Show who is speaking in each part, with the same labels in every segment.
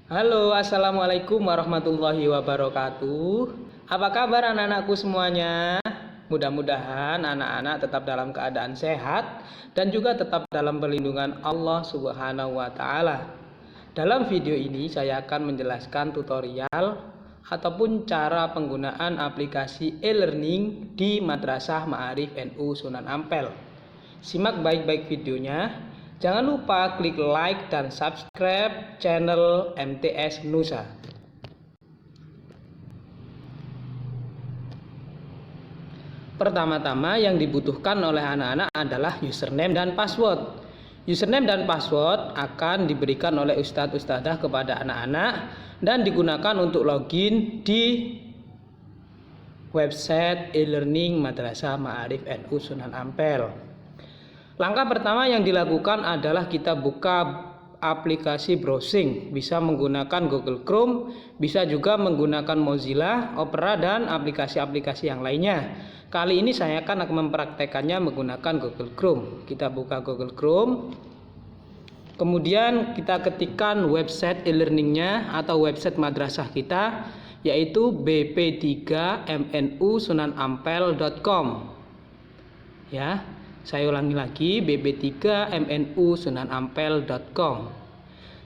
Speaker 1: Halo, assalamualaikum warahmatullahi wabarakatuh. Apa kabar anak-anakku semuanya? Mudah-mudahan anak-anak tetap dalam keadaan sehat dan juga tetap dalam perlindungan Allah Subhanahu wa Ta'ala. Dalam video ini, saya akan menjelaskan tutorial ataupun cara penggunaan aplikasi e-learning di Madrasah Ma'arif NU Sunan Ampel. Simak baik-baik videonya. Jangan lupa klik like dan subscribe channel MTS Nusa. Pertama-tama yang dibutuhkan oleh anak-anak adalah username dan password. Username dan password akan diberikan oleh Ustadz Ustadzah kepada anak-anak dan digunakan untuk login di website e-learning Madrasah Ma'arif NU Sunan Ampel. Langkah pertama yang dilakukan adalah kita buka aplikasi browsing. Bisa menggunakan Google Chrome, bisa juga menggunakan Mozilla, Opera, dan aplikasi-aplikasi yang lainnya. Kali ini saya akan mempraktekannya menggunakan Google Chrome. Kita buka Google Chrome. Kemudian kita ketikkan website e-learningnya atau website madrasah kita, yaitu bp3mnusunanampel.com. Ya. Saya ulangi lagi, bb3mnusunanampel.com.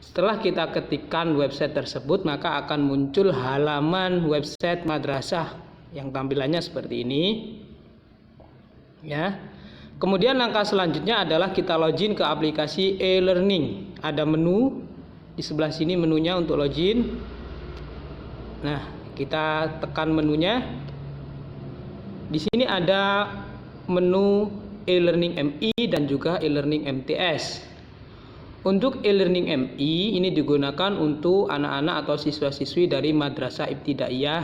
Speaker 1: Setelah kita ketikkan website tersebut, maka akan muncul halaman website madrasah yang tampilannya seperti ini. Ya. Kemudian langkah selanjutnya adalah kita login ke aplikasi e-learning. Ada menu di sebelah sini, menunya untuk login. Nah, kita tekan menunya. Di sini ada menu e-learning MI dan juga e-learning MTS. Untuk e-learning MI ini digunakan untuk anak-anak atau siswa-siswi dari madrasah ibtidaiyah.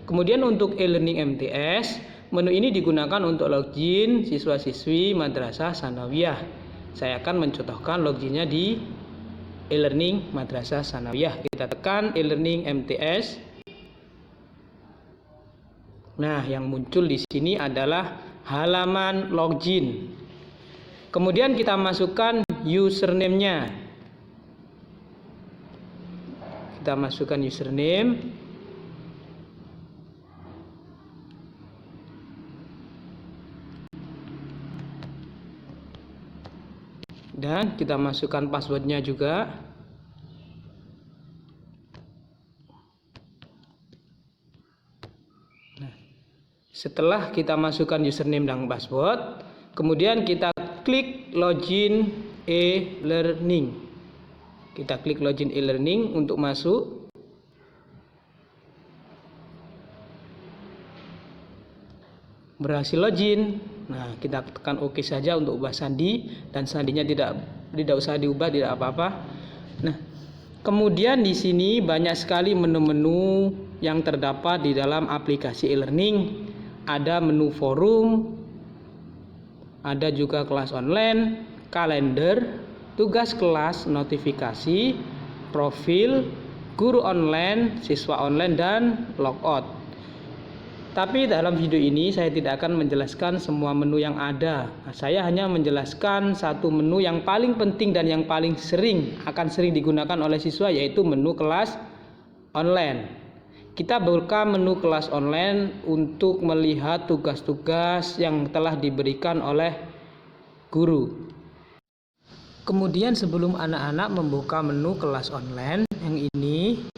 Speaker 1: Kemudian untuk e-learning MTS, menu ini digunakan untuk login siswa-siswi madrasah sanawiyah. Saya akan mencontohkan loginnya di e-learning madrasah sanawiyah. Kita tekan e-learning MTS. Nah, yang muncul di sini adalah halaman login. Kemudian kita masukkan username-nya. Kita masukkan username. Dan kita masukkan passwordnya juga. Setelah kita masukkan username dan password, kemudian kita klik login e-learning. Kita klik login e-learning untuk masuk. Berhasil login. Nah, kita tekan OK saja untuk ubah sandi, dan sandinya tidak usah diubah, tidak apa-apa. Nah, kemudian di sini banyak sekali menu-menu yang terdapat di dalam aplikasi e-learning. Ada menu forum, ada juga kelas online, kalender, tugas kelas, notifikasi, profil, guru online, siswa online, dan logout. Tapi dalam video ini saya tidak akan menjelaskan semua menu yang ada. Saya hanya menjelaskan satu menu yang paling penting dan yang paling akan sering digunakan oleh siswa, yaitu menu kelas online. Kita buka menu kelas online untuk melihat tugas-tugas yang telah diberikan oleh guru. Kemudian sebelum anak-anak membuka menu kelas online yang ini,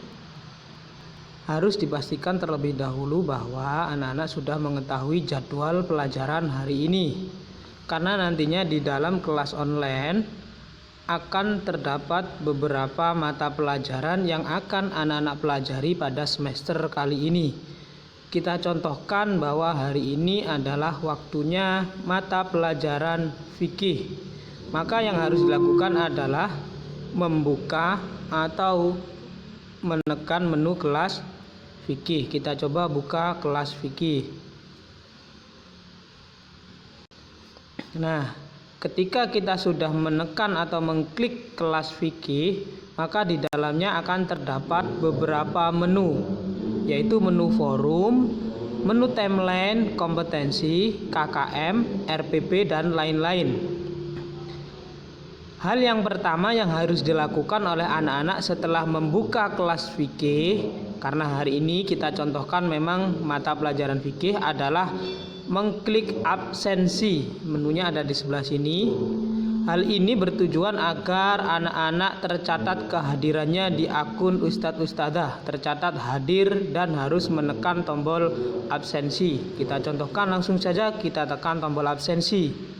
Speaker 1: harus dipastikan terlebih dahulu bahwa anak-anak sudah mengetahui jadwal pelajaran hari ini. Karena nantinya di dalam kelas online akan terdapat beberapa mata pelajaran yang akan anak-anak pelajari pada semester kali ini. Kita contohkan bahwa hari ini adalah waktunya mata pelajaran fikih. Maka yang harus dilakukan adalah membuka atau menekan menu kelas fikih. Kita coba buka kelas fikih. Nah, ketika kita sudah menekan atau mengklik kelas fikih, maka di dalamnya akan terdapat beberapa menu, yaitu menu forum, menu timeline, kompetensi, KKM, RPP, dan lain-lain. Hal yang pertama yang harus dilakukan oleh anak-anak setelah membuka kelas fikih, karena hari ini kita contohkan memang mata pelajaran fikih, adalah mengklik absensi. Menunya ada di sebelah sini. Hal ini bertujuan agar anak-anak tercatat kehadirannya di akun Ustadz Ustadzah, tercatat hadir dan harus menekan tombol absensi. Kita contohkan langsung saja, kita tekan tombol absensi.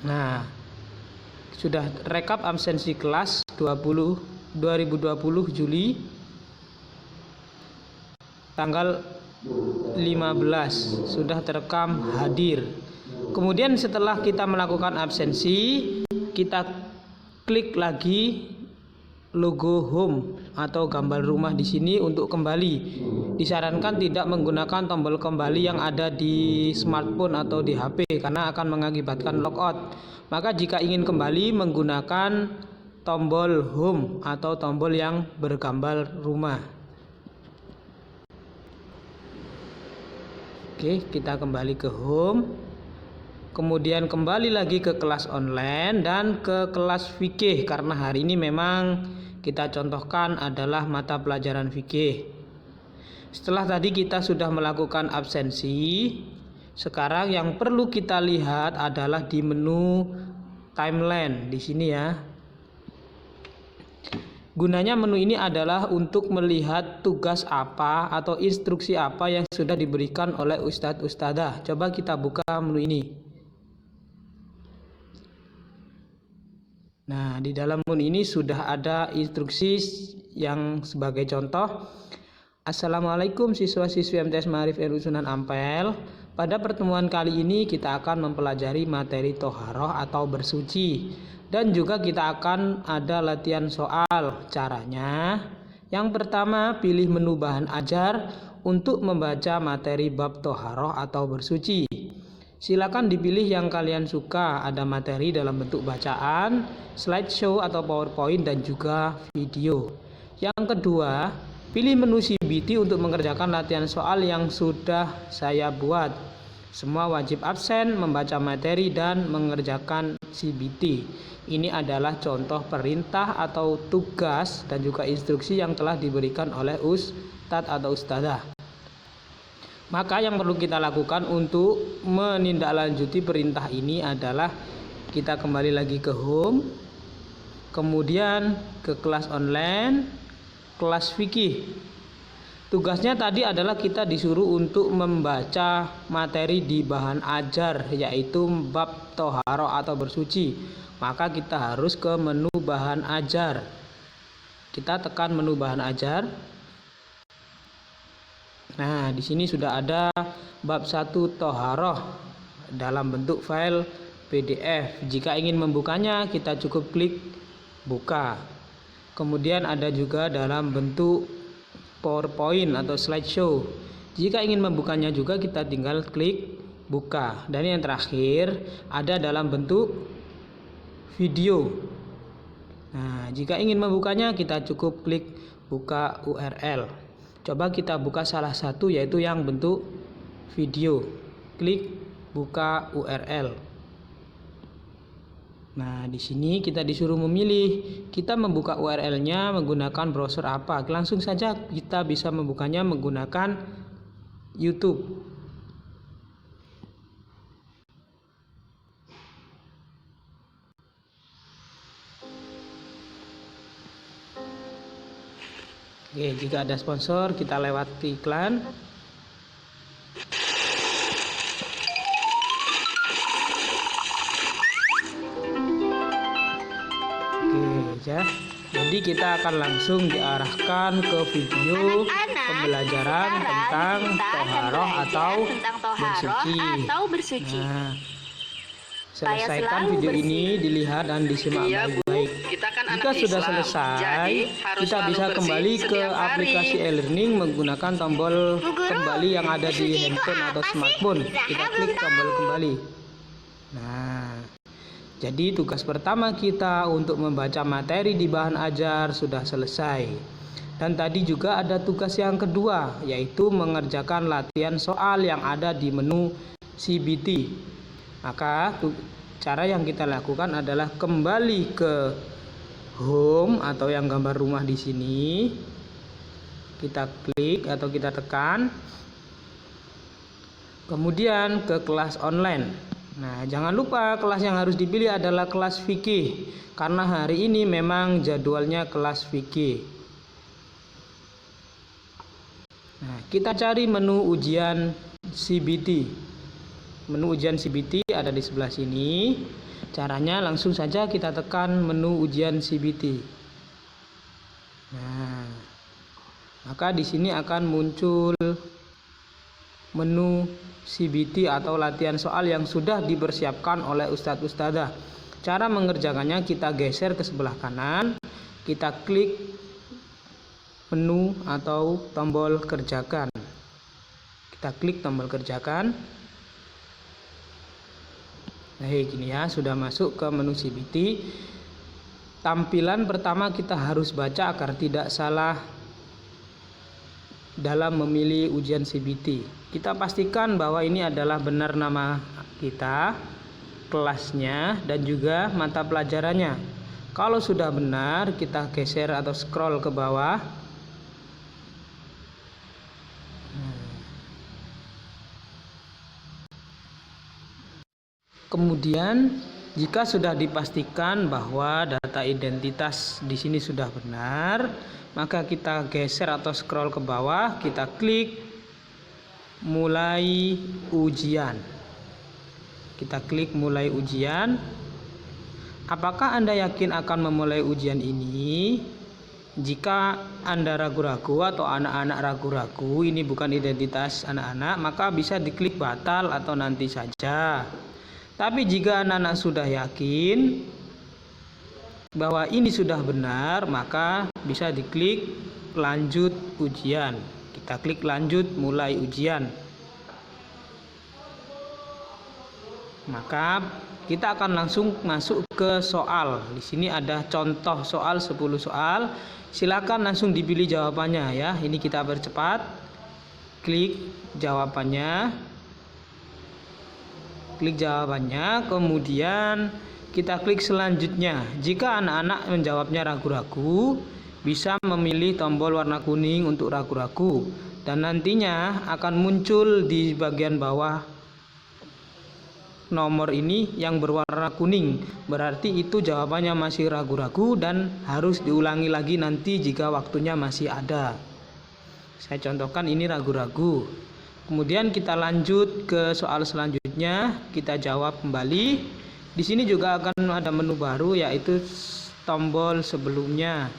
Speaker 1: Nah, sudah rekap absensi kelas 2020 Juli tanggal 15, sudah terekam hadir. Kemudian setelah kita melakukan absensi, kita klik lagi logo home atau gambar rumah di sini untuk kembali. Disarankan tidak menggunakan tombol kembali yang ada di smartphone atau di HP karena akan mengakibatkan logout. Maka jika ingin kembali, menggunakan tombol home atau tombol yang bergambar rumah. Oke, kita kembali ke home. Kemudian kembali lagi ke kelas online dan ke kelas fikih, karena hari ini memang kita contohkan adalah mata pelajaran fikih. Setelah tadi kita sudah melakukan absensi, sekarang yang perlu kita lihat adalah di menu timeline di sini ya. Gunanya menu ini adalah untuk melihat tugas apa atau instruksi apa yang sudah diberikan oleh Ustadz Ustadzah. Coba kita buka menu ini. Nah, di dalam menu ini sudah ada instruksi yang sebagai contoh. Assalamualaikum siswa-siswi MTS Ma'arif Ilmu Sunan Ampel. Pada pertemuan kali ini kita akan mempelajari materi toharoh atau bersuci. Dan juga kita akan ada latihan soal. Caranya, yang pertama pilih menu bahan ajar untuk membaca materi bab toharoh atau bersuci. Silakan dipilih yang kalian suka, ada materi dalam bentuk bacaan, slideshow atau PowerPoint dan juga video. Yang kedua, pilih menu CBT untuk mengerjakan latihan soal yang sudah saya buat. Semua wajib absen, membaca materi dan mengerjakan CBT. Ini adalah contoh perintah atau tugas dan juga instruksi yang telah diberikan oleh Ustadz atau Ustadzah. Maka yang perlu kita lakukan untuk menindaklanjuti perintah ini adalah kita kembali lagi ke home, kemudian ke kelas online, kelas fikih. Tugasnya tadi adalah kita disuruh untuk membaca materi di bahan ajar, yaitu bab toharoh atau bersuci. Maka kita harus ke menu bahan ajar. Kita tekan menu bahan ajar. Nah, di sini sudah ada bab 1 toharoh dalam bentuk file PDF. Jika ingin membukanya, kita cukup klik buka. Kemudian ada juga dalam bentuk PowerPoint atau slideshow. Jika ingin membukanya juga, kita tinggal klik buka. Dan yang terakhir ada dalam bentuk video. Nah, jika ingin membukanya, kita cukup klik buka URL. Coba kita buka salah satu, yaitu yang bentuk video. Klik buka URL. Nah, di sini kita disuruh memilih. Kita membuka URL-nya menggunakan browser apa? Langsung saja kita bisa membukanya menggunakan YouTube. Oke, jika ada sponsor, kita lewati iklan. Oke, ya. Jadi kita akan langsung diarahkan ke video pembelajaran tentang toharoh atau bersuci. Nah, selesaikan video ini, dilihat dan disimak baik-baik. Jika sudah selesai, kita bisa kembali ke aplikasi e-learning menggunakan tombol kembali yang ada di handphone atau smartphone. Kita klik tombol kembali. Nah, jadi tugas pertama kita untuk membaca materi di bahan ajar sudah selesai. Dan tadi juga ada tugas yang kedua, yaitu mengerjakan latihan soal yang ada di menu CBT. Maka cara yang kita lakukan adalah kembali ke home atau yang gambar rumah di sini. Kita klik atau kita tekan. Kemudian ke kelas online. Nah, jangan lupa kelas yang harus dipilih adalah kelas fikih, karena hari ini memang jadwalnya kelas fikih. Nah, kita cari menu ujian CBT. Menu ujian CBT ada di sebelah sini. Caranya langsung saja kita tekan menu ujian CBT. Nah, maka di sini akan muncul menu CBT atau latihan soal yang sudah dipersiapkan oleh Ustadz Ustadzah. Cara mengerjakannya kita geser ke sebelah kanan, kita klik menu atau tombol kerjakan. Kita klik tombol kerjakan. Nah, gini ya, sudah masuk ke menu CBT. Tampilan pertama kita harus baca agar tidak salah dalam memilih ujian CBT. Kita pastikan bahwa ini adalah benar nama kita, kelasnya, dan juga mata pelajarannya. Kalau sudah benar, kita geser atau scroll ke bawah. Kemudian, jika sudah dipastikan bahwa data identitas di sini sudah benar, maka kita geser atau scroll ke bawah, kita klik mulai ujian. Kita klik mulai ujian. Apakah Anda yakin akan memulai ujian ini? Jika Anda ragu-ragu atau anak-anak ragu-ragu ini bukan identitas anak-anak, maka bisa diklik batal atau nanti saja. Tapi jika anak-anak sudah yakin bahwa ini sudah benar, maka bisa diklik lanjut ujian. Kita klik lanjut mulai ujian. Maka kita akan langsung masuk ke soal. Di sini ada contoh soal 10 soal. Silakan langsung dipilih jawabannya ya. Ini kita percepat. Klik jawabannya. Klik jawabannya, kemudian kita klik selanjutnya. Jika anak-anak menjawabnya ragu-ragu, bisa memilih tombol warna kuning untuk ragu-ragu, dan nantinya akan muncul di bagian bawah nomor ini yang berwarna kuning. Berarti itu jawabannya masih ragu-ragu dan harus diulangi lagi nanti jika waktunya masih ada. Saya contohkan ini ragu-ragu. Kemudian kita lanjut ke soal selanjutnya, kita jawab kembali. Di sini juga akan ada menu baru, yaitu tombol sebelumnya.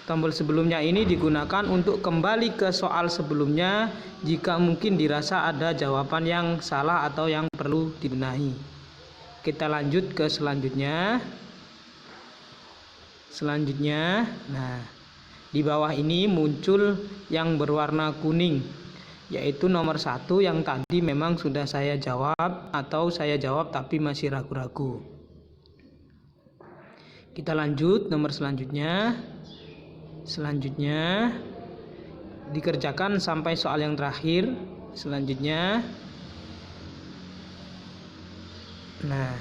Speaker 1: Tombol sebelumnya ini digunakan untuk kembali ke soal sebelumnya jika mungkin dirasa ada jawaban yang salah atau yang perlu dibenahi. Kita lanjut ke selanjutnya. Nah, di bawah ini muncul yang berwarna kuning, yaitu nomor 1 yang tadi memang sudah saya jawab atau saya jawab tapi masih ragu-ragu. Kita lanjut nomor selanjutnya. Selanjutnya dikerjakan sampai soal yang terakhir. Selanjutnya, nah,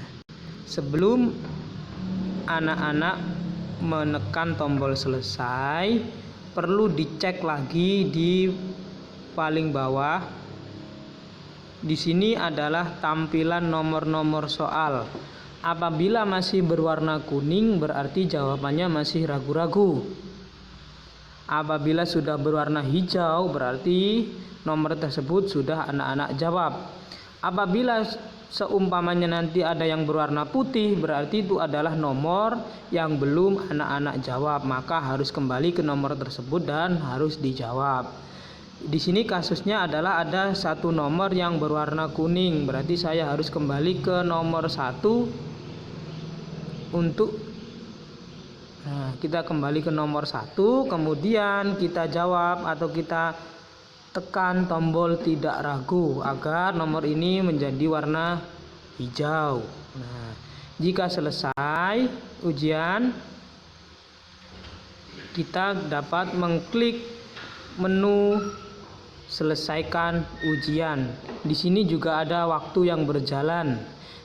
Speaker 1: sebelum anak-anak menekan tombol selesai, perlu dicek lagi di paling bawah. Di sini adalah tampilan nomor-nomor soal. Apabila masih berwarna kuning, berarti jawabannya masih ragu-ragu. Apabila sudah berwarna hijau, berarti nomor tersebut sudah anak-anak jawab. Apabila seumpamanya nanti ada yang berwarna putih, berarti itu adalah nomor yang belum anak-anak jawab. Maka harus kembali ke nomor tersebut dan harus dijawab. Di sini kasusnya adalah ada satu nomor yang berwarna kuning, berarti saya harus kembali ke nomor 1 untuk. Nah, kita kembali ke nomor 1, kemudian kita jawab atau kita tekan tombol tidak ragu agar nomor ini menjadi warna hijau. Nah, jika selesai ujian, kita dapat mengklik menu selesaikan ujian. Di sini juga ada waktu yang berjalan.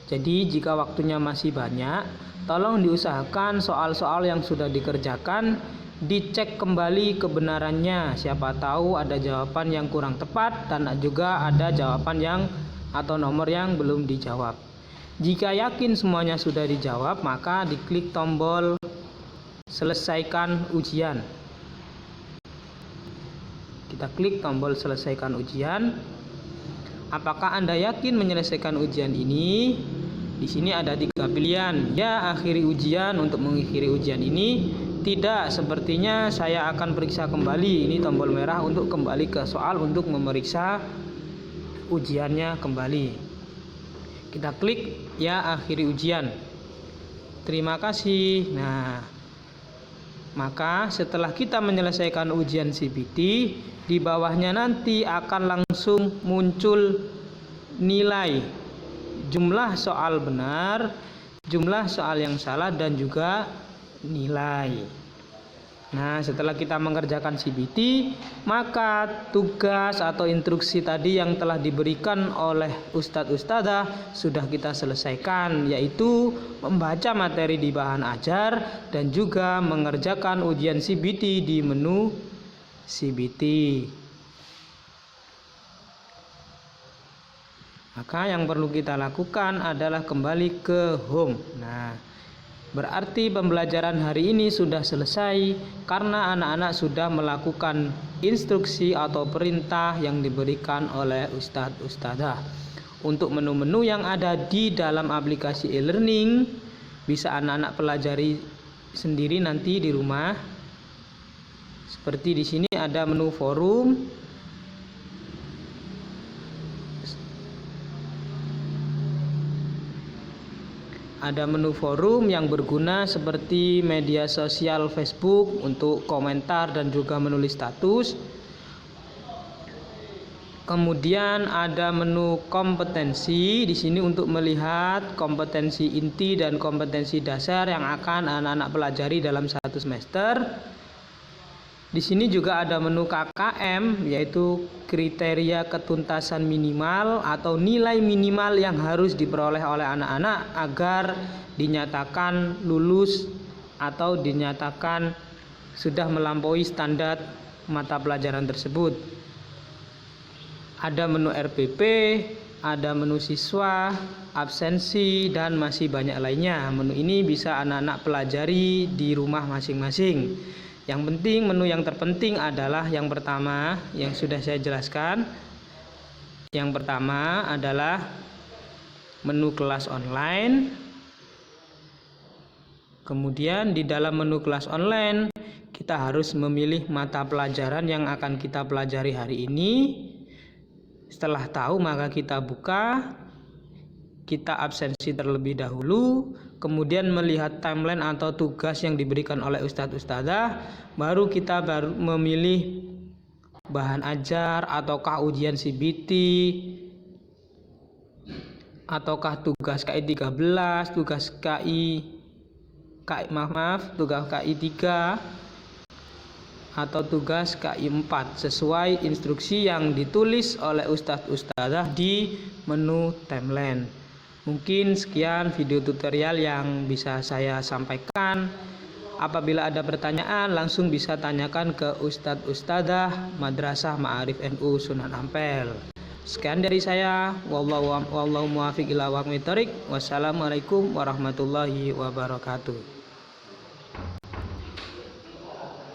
Speaker 1: Jadi jika waktunya masih banyak, tolong diusahakan soal-soal yang sudah dikerjakan dicek kembali kebenarannya. Siapa tahu ada jawaban yang kurang tepat dan juga ada jawaban yang atau nomor yang belum dijawab. Jika yakin semuanya sudah dijawab, maka diklik tombol selesaikan ujian. Kita klik tombol selesaikan ujian. Apakah Anda yakin menyelesaikan ujian ini? Di sini ada 3 pilihan. Ya, akhiri ujian untuk mengakhiri ujian ini. Tidak, sepertinya saya akan periksa kembali. Ini tombol merah untuk kembali ke soal untuk memeriksa ujiannya kembali. Kita klik ya, akhiri ujian. Terima kasih. Nah, maka setelah kita menyelesaikan ujian CBT, di bawahnya nanti akan langsung muncul nilai jumlah soal benar, jumlah soal yang salah, dan juga nilai. Nah, setelah kita mengerjakan CBT, maka tugas atau instruksi tadi yang telah diberikan oleh Ustadz Ustadzah sudah kita selesaikan, yaitu membaca materi di bahan ajar dan juga mengerjakan ujian CBT di menu CBT. Maka yang perlu kita lakukan adalah kembali ke home. Nah, berarti pembelajaran hari ini sudah selesai karena anak-anak sudah melakukan instruksi atau perintah yang diberikan oleh Ustadz Ustadzah. Untuk menu-menu yang ada di dalam aplikasi e-learning bisa anak-anak pelajari sendiri nanti di rumah. Seperti di sini ada menu forum. Ada menu forum yang berguna seperti media sosial Facebook untuk komentar dan juga menulis status. Kemudian ada menu kompetensi di sini untuk melihat kompetensi inti dan kompetensi dasar yang akan anak-anak pelajari dalam 1 semester. Di sini juga ada menu KKM, yaitu kriteria ketuntasan minimal atau nilai minimal yang harus diperoleh oleh anak-anak agar dinyatakan lulus atau dinyatakan sudah melampaui standar mata pelajaran tersebut. Ada menu RPP, ada menu siswa, absensi, dan masih banyak lainnya. Menu ini bisa anak-anak pelajari di rumah masing-masing. Yang penting, menu yang terpenting adalah yang pertama yang sudah saya jelaskan. Yang pertama adalah menu kelas online. Kemudian di dalam menu kelas online kita harus memilih mata pelajaran yang akan kita pelajari hari ini. Setelah tahu maka kita buka, kita absensi terlebih dahulu, kemudian melihat timeline atau tugas yang diberikan oleh Ustadz Ustadzah, baru kita memilih bahan ajar ataukah ujian CBT ataukah tugas KI 13, tugas tugas KI 3 atau tugas KI 4 sesuai instruksi yang ditulis oleh Ustadz Ustadzah di menu timeline. Mungkin sekian video tutorial yang bisa saya sampaikan. Apabila ada pertanyaan langsung bisa tanyakan ke Ustadz Ustadzah Madrasah Ma'arif NU Sunan Ampel. Sekian dari saya. Wallahu muwaffiq ila aqwamit thoriq. Wassalamualaikum warahmatullahi wabarakatuh.